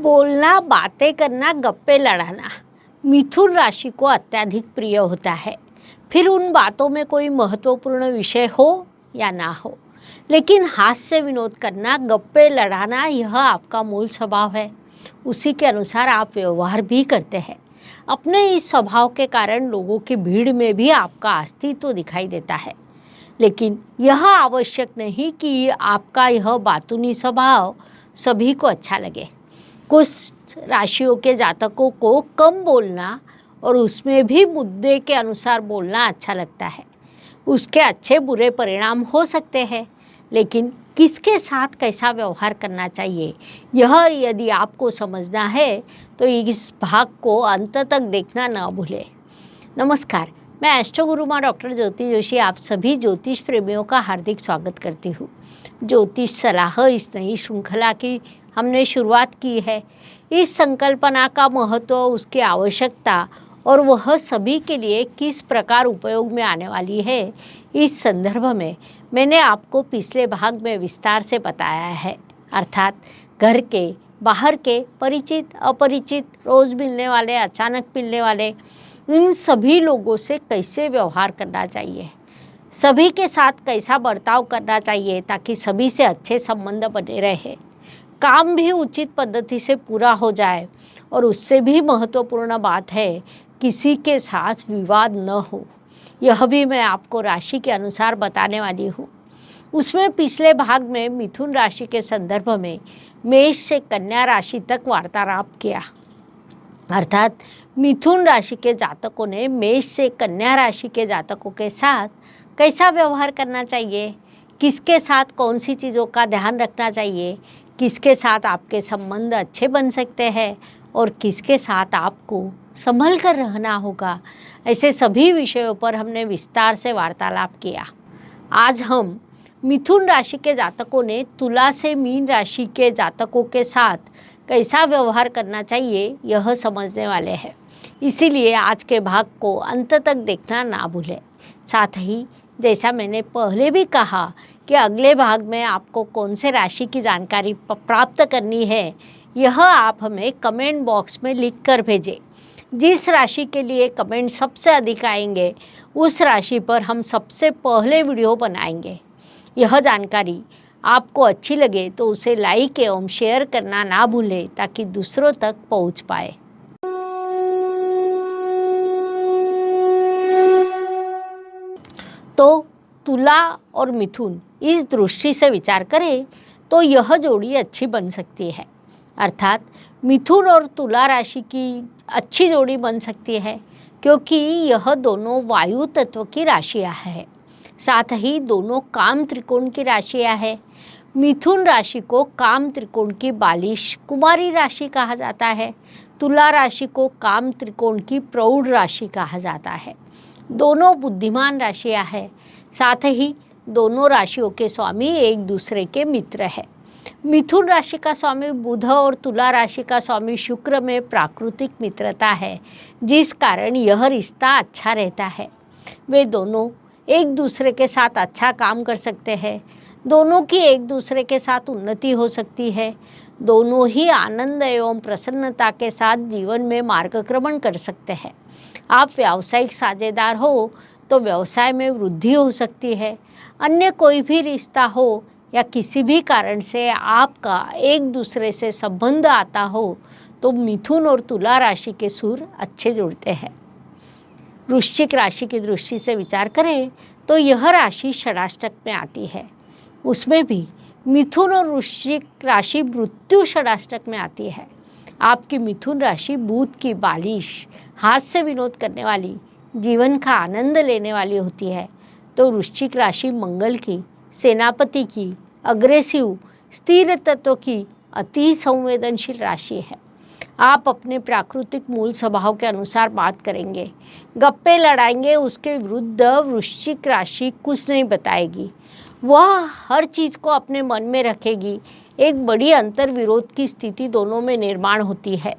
बोलना, बातें करना, गप्पे लड़ाना मिथुन राशि को अत्यधिक प्रिय होता है। फिर उन बातों में कोई महत्वपूर्ण विषय हो या ना हो, लेकिन हास्य विनोद करना, गप्पे लड़ाना यह आपका मूल स्वभाव है। उसी के अनुसार आप व्यवहार भी करते हैं। अपने इस स्वभाव के कारण लोगों की भीड़ में भी आपका अस्तित्व दिखाई देता है। लेकिन यह आवश्यक नहीं कि आपका यह बातूनी स्वभाव सभी को अच्छा लगे। कुछ राशियों के जातकों को कम बोलना और उसमें भी मुद्दे के अनुसार बोलना अच्छा लगता है। उसके अच्छे बुरे परिणाम हो सकते हैं, लेकिन किसके साथ कैसा व्यवहार करना चाहिए, यह यदि आपको समझना है तो इस भाग को अंत तक देखना न भूलें। नमस्कार, मैं एस्ट्रो गुरु माँ डॉक्टर ज्योति जोशी आप सभी ज्योतिष प्रेमियों का हार्दिक स्वागत करती हूँ। ज्योतिष सलाह इस नई श्रृंखला की हमने शुरुआत की है। इस संकल्पना का महत्व, उसकी आवश्यकता और वह सभी के लिए किस प्रकार उपयोग में आने वाली है, इस संदर्भ में मैंने आपको पिछले भाग में विस्तार से बताया है। अर्थात घर के, बाहर के, परिचित, अपरिचित, रोज़ मिलने वाले, अचानक मिलने वाले, इन सभी लोगों से कैसे व्यवहार करना चाहिए, सभी के साथ कैसा बर्ताव करना चाहिए ताकि सभी से अच्छे संबंध बने रहे, काम भी उचित पद्धति से पूरा हो जाए और उससे भी महत्वपूर्ण बात है किसी के साथ विवाद न हो। यह भी मैं आपको राशि के अनुसार बताने वाली हूँ। उसमें पिछले भाग में मिथुन राशि के संदर्भ में मेष से कन्या राशि तक वार्तालाप किया। अर्थात मिथुन राशि के जातकों ने मेष से कन्या राशि के जातकों के साथ कैसा व्यवहार करना चाहिए, किसके साथ कौन सी चीज़ों का ध्यान रखना चाहिए, किसके साथ आपके संबंध अच्छे बन सकते हैं और किसके साथ आपको संभल कर रहना होगा, ऐसे सभी विषयों पर हमने विस्तार से वार्तालाप किया। आज हम मिथुन राशि के जातकों ने तुला से मीन राशि के जातकों के साथ कैसा व्यवहार करना चाहिए यह समझने वाले हैं। इसीलिए आज के भाग को अंत तक देखना ना भूलें। साथ ही जैसा मैंने पहले भी कहा कि अगले भाग में आपको कौन से राशि की जानकारी प्राप्त करनी है, यह आप हमें कमेंट बॉक्स में लिख कर भेजें। जिस राशि के लिए कमेंट सबसे अधिक आएंगे उस राशि पर हम सबसे पहले वीडियो बनाएंगे। यह जानकारी आपको अच्छी लगे तो उसे लाइक एवं शेयर करना ना भूलें ताकि दूसरों तक पहुंच पाए। तो तुला और मिथुन इस दृष्टि से विचार करें तो यह जोड़ी अच्छी बन सकती है। अर्थात मिथुन और तुला राशि की अच्छी जोड़ी बन सकती है क्योंकि यह दोनों वायु तत्व की राशियां हैं। साथ ही दोनों काम त्रिकोण की राशियां हैं। मिथुन राशि को काम त्रिकोण की बालिश कुमारी राशि कहा जाता है। तुला राशि को काम त्रिकोण की प्रौढ़ राशि कहा जाता है। दोनों बुद्धिमान राशियां हैं। साथ ही दोनों राशियों के स्वामी एक दूसरे के मित्र हैं। मिथुन राशि का स्वामी बुध और तुला राशि का स्वामी शुक्र में प्राकृतिक मित्रता है, जिस कारण यह रिश्ता अच्छा रहता है। वे दोनों एक दूसरे के साथ अच्छा काम कर सकते हैं। दोनों की एक दूसरे के साथ उन्नति हो सकती है। दोनों ही आनंद एवं प्रसन्नता के साथ जीवन में मार्गक्रमण कर सकते हैं। आप व्यावसायिक साझेदार हो तो व्यवसाय में वृद्धि हो सकती है। अन्य कोई भी रिश्ता हो या किसी भी कारण से आपका एक दूसरे से संबंध आता हो तो मिथुन और तुला राशि के सुर अच्छे जुड़ते हैं। वृश्चिक राशि की दृष्टि से विचार करें तो यह राशि षडाष्टक में आती है। उसमें भी मिथुन और वृश्चिक राशि मृत्यु षडाष्टक में आती है। आपकी मिथुन राशि बुध की बालिश, हास्य विनोद करने वाली, जीवन का आनंद लेने वाली होती है, तो वृश्चिक राशि मंगल की, सेनापति की, अग्रेसिव, स्थिर तत्व की अति संवेदनशील राशि है। आप अपने प्राकृतिक मूल स्वभाव के अनुसार बात करेंगे, गप्पे लड़ाएंगे, उसके विरुद्ध वृश्चिक राशि कुछ नहीं बताएगी। वह हर चीज़ को अपने मन में रखेगी। एक बड़ी अंतर विरोध की स्थिति दोनों में निर्माण होती है।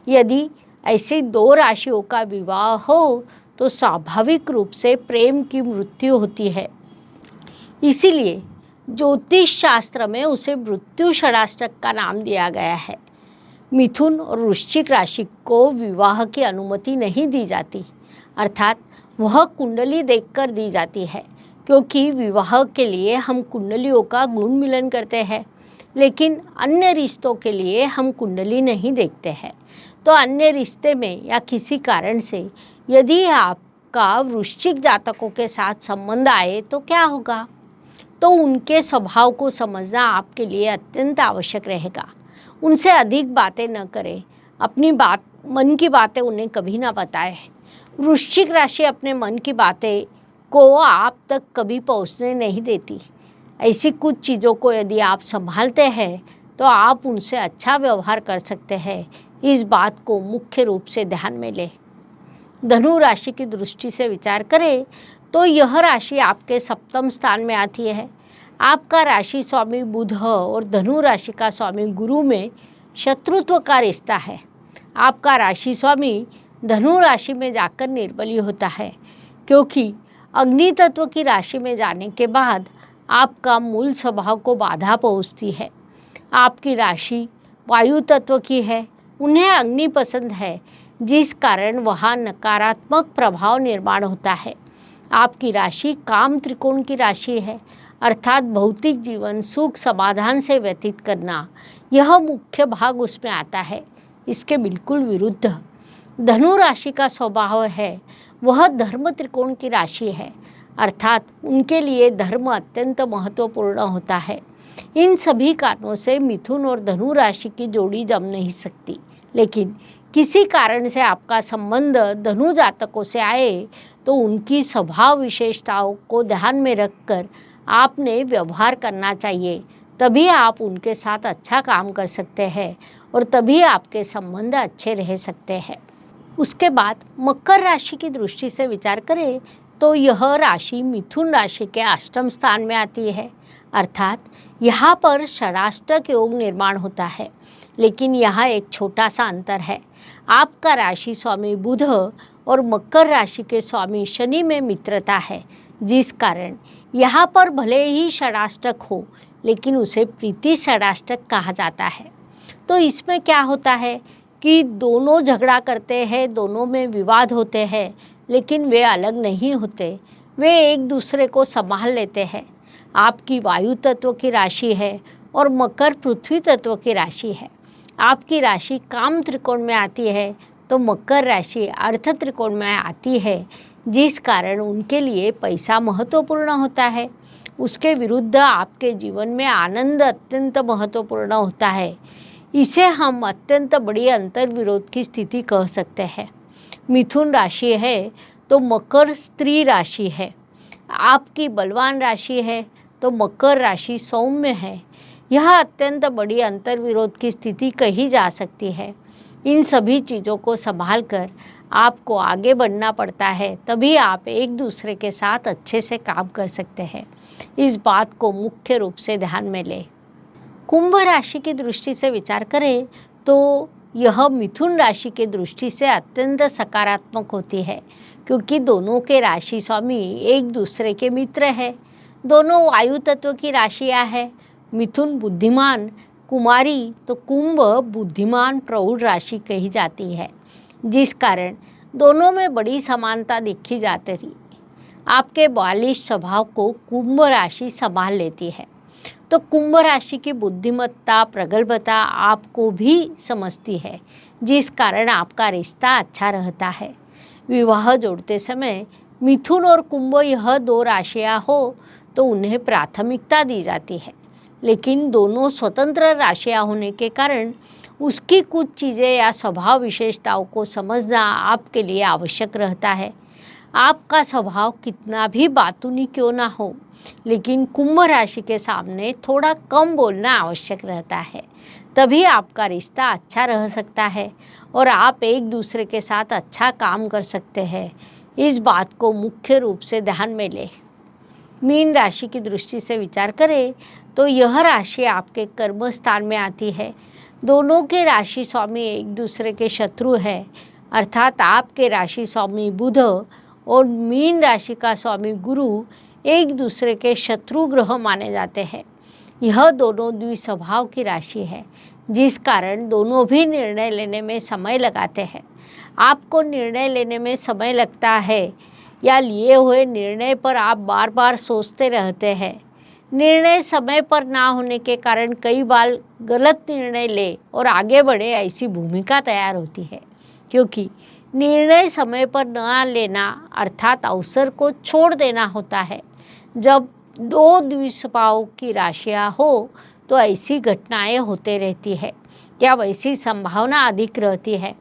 यदि ऐसी दो राशियों का विवाह हो तो स्वाभाविक रूप से प्रेम की मृत्यु होती है। इसीलिए ज्योतिष शास्त्र में उसे मृत्यु षडाष्टक का नाम दिया गया है। मिथुन और वृश्चिक राशि को विवाह की अनुमति नहीं दी जाती, अर्थात वह कुंडली देखकर दी जाती है, क्योंकि विवाह के लिए हम कुंडलियों का गुण मिलन करते हैं, लेकिन अन्य रिश्तों के लिए हम कुंडली नहीं देखते हैं। तो अन्य रिश्ते में या किसी कारण से यदि आपका वृश्चिक जातकों के साथ संबंध आए तो क्या होगा? तो उनके स्वभाव को समझना आपके लिए अत्यंत आवश्यक रहेगा। उनसे अधिक बातें न करें, अपनी मन की बातें उन्हें कभी ना बताएं। वृश्चिक राशि अपने मन की बातें को आप तक कभी पहुंचने नहीं देती। ऐसी कुछ चीज़ों को यदि आप संभालते हैं तो आप उनसे अच्छा व्यवहार कर सकते हैं। इस बात को मुख्य रूप से ध्यान में लें। धनु राशि की दृष्टि से विचार करें तो यह राशि आपके सप्तम स्थान में आती है। आपका राशि स्वामी बुध और धनु राशि का स्वामी गुरु में शत्रुत्व का रिश्ता है। आपका राशि स्वामी धनु राशि में जाकर निर्बली होता है, क्योंकि अग्नि तत्व की राशि में जाने के बाद आपका मूल स्वभाव को बाधा पहुंचती है। आपकी राशि वायु तत्व की है, उन्हें अग्नि पसंद है, जिस कारण वहाँ नकारात्मक प्रभाव निर्माण होता है। आपकी राशि काम त्रिकोण की राशि है, अर्थात भौतिक जीवन सुख समाधान से व्यतीत करना, यह मुख्य भाग उसमें आता है। इसके बिल्कुल विरुद्ध धनु राशि का स्वभाव है, वह धर्म त्रिकोण की राशि है, अर्थात उनके लिए धर्म अत्यंत महत्वपूर्ण होता है। इन सभी कारणों से मिथुन और धनु राशि की जोड़ी जम नहीं सकती, लेकिन किसी कारण से आपका संबंध धनु जातकों से आए तो उनकी स्वभाव विशेषताओं को ध्यान में रखकर आपने व्यवहार करना चाहिए। तभी आप उनके साथ अच्छा काम कर सकते हैं और तभी आपके संबंध अच्छे रह सकते हैं। उसके बाद मकर राशि की दृष्टि से विचार करें तो यह राशि मिथुन राशि के अष्टम स्थान में आती है, अर्थात यहाँ पर षडाष्टक योग निर्माण होता है। लेकिन यहाँ एक छोटा सा अंतर है। आपका राशि स्वामी बुध और मकर राशि के स्वामी शनि में मित्रता है, जिस कारण यहाँ पर भले ही षडाष्टक हो लेकिन उसे प्रीति षडाष्टक कहा जाता है। तो इसमें क्या होता है कि दोनों झगड़ा करते हैं, दोनों में विवाद होते हैं, लेकिन वे अलग नहीं होते, वे एक दूसरे को संभाल लेते हैं। आपकी वायु तत्व की राशि है और मकर पृथ्वी तत्व की राशि है। आपकी राशि काम त्रिकोण में आती है तो मकर राशि अर्थ त्रिकोण में आती है, जिस कारण उनके लिए पैसा महत्वपूर्ण होता है। उसके विरुद्ध आपके जीवन में आनंद अत्यंत महत्वपूर्ण होता है। इसे हम अत्यंत बड़ी अंतर विरोध की स्थिति कह सकते हैं। मिथुन राशि है तो मकर स्त्री राशि है। आपकी बलवान राशि है तो मकर राशि सौम्य है। यह अत्यंत बड़ी अंतर विरोध की स्थिति कही जा सकती है। इन सभी चीज़ों को संभाल कर आपको आगे बढ़ना पड़ता है, तभी आप एक दूसरे के साथ अच्छे से काम कर सकते हैं। इस बात को मुख्य रूप से ध्यान में लें। कुंभ राशि की दृष्टि से विचार करें तो यह मिथुन राशि के दृष्टि से अत्यंत सकारात्मक होती है, क्योंकि दोनों के राशि स्वामी एक दूसरे के मित्र हैं। दोनों वायु तत्व की राशियाँ हैं। मिथुन बुद्धिमान कुमारी तो कुंभ बुद्धिमान प्रौढ़ राशि कही जाती है, जिस कारण दोनों में बड़ी समानता देखी जाती थी। आपके बालिश स्वभाव को कुंभ राशि संभाल लेती है, तो कुंभ राशि की बुद्धिमत्ता प्रगल्भता आपको भी समझती है, जिस कारण आपका रिश्ता अच्छा रहता है। विवाह जोड़ते समय मिथुन और कुंभ यह दो राशियाँ हो तो उन्हें प्राथमिकता दी जाती है, लेकिन दोनों स्वतंत्र राशियाँ होने के कारण उसकी कुछ चीज़ें या स्वभाव विशेषताओं को समझना आपके लिए आवश्यक रहता है। आपका स्वभाव कितना भी बातूनी क्यों ना हो, लेकिन कुंभ राशि के सामने थोड़ा कम बोलना आवश्यक रहता है, तभी आपका रिश्ता अच्छा रह सकता है और आप एक दूसरे के साथ अच्छा काम कर सकते हैं। इस बात को मुख्य रूप से ध्यान में लें। मीन राशि की दृष्टि से विचार करें तो यह राशि आपके कर्म स्थान में आती है। दोनों के राशि स्वामी एक दूसरे के शत्रु है, अर्थात आपके राशि स्वामी बुध और मीन राशि का स्वामी गुरु एक दूसरे के शत्रु ग्रह माने जाते हैं। यह दोनों द्विस्वभाव की राशि है, जिस कारण दोनों भी निर्णय लेने में समय लगाते हैं। आपको निर्णय लेने में समय लगता है या लिए हुए निर्णय पर आप बार बार सोचते रहते हैं। निर्णय समय पर ना होने के कारण कई बार गलत निर्णय ले और आगे बढ़े ऐसी भूमिका तैयार होती है, क्योंकि निर्णय समय पर न लेना अर्थात अवसर को छोड़ देना होता है। जब दो द्विस्वभाव की राशियाँ हो तो ऐसी घटनाएं होते रहती है या वैसी संभावना अधिक रहती है।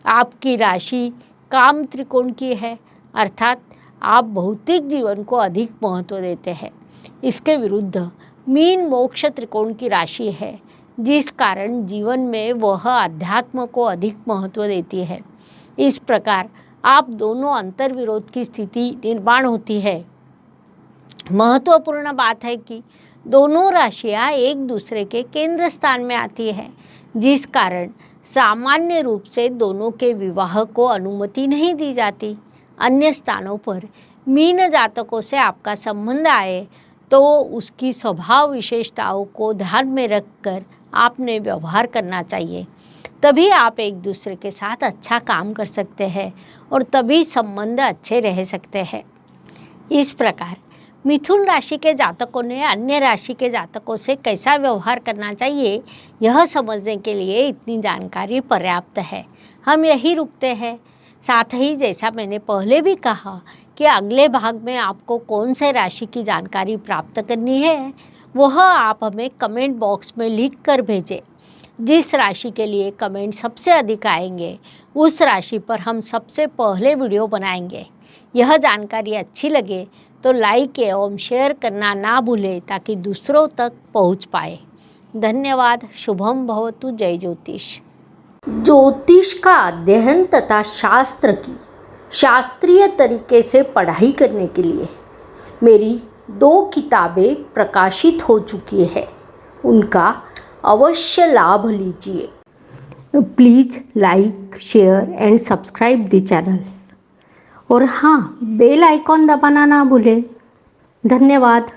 आपकी राशि काम त्रिकोण की है, अर्थात आप भौतिक जीवन को अधिक महत्व देते हैं। इसके विरुद्ध मीन मोक्ष त्रिकोण की राशि है, जिस कारण जीवन में वह अध्यात्म को अधिक महत्व देती है। इस प्रकार आप दोनों अंतर्विरोध की स्थिति निर्माण होती है। महत्वपूर्ण बात है कि दोनों राशियां एक दूसरे के केंद्र स्थान में आती है, जिस कारण सामान्य रूप से दोनों के विवाह को अनुमति नहीं दी जाती। अन्य स्थानों पर मीन जातकों से आपका संबंध आए तो उसकी स्वभाव विशेषताओं को ध्यान में रखकर आपने व्यवहार करना चाहिए। तभी आप एक दूसरे के साथ अच्छा काम कर सकते हैं और तभी संबंध अच्छे रह सकते हैं। इस प्रकार मिथुन राशि के जातकों ने अन्य राशि के जातकों से कैसा व्यवहार करना चाहिए, यह समझने के लिए इतनी जानकारी पर्याप्त है। हम यही रुकते हैं। साथ ही जैसा मैंने पहले भी कहा कि अगले भाग में आपको कौन से राशि की जानकारी प्राप्त करनी है, वह आप हमें कमेंट बॉक्स में लिख कर भेजें। जिस राशि के लिए कमेंट सबसे अधिक आएंगे उस राशि पर हम सबसे पहले वीडियो बनाएंगे। यह जानकारी अच्छी लगे तो लाइक एवं शेयर करना ना भूलें ताकि दूसरों तक पहुंच पाए। धन्यवाद। शुभम भवतु। जय ज्योतिष। ज्योतिष का अध्ययन तथा शास्त्र की शास्त्रीय तरीके से पढ़ाई करने के लिए मेरी 2 किताबें प्रकाशित हो चुकी है, उनका अवश्य लाभ लीजिए। Please like share and subscribe the channel और हाँ, बेल आइकॉन दबाना ना भूलें। धन्यवाद।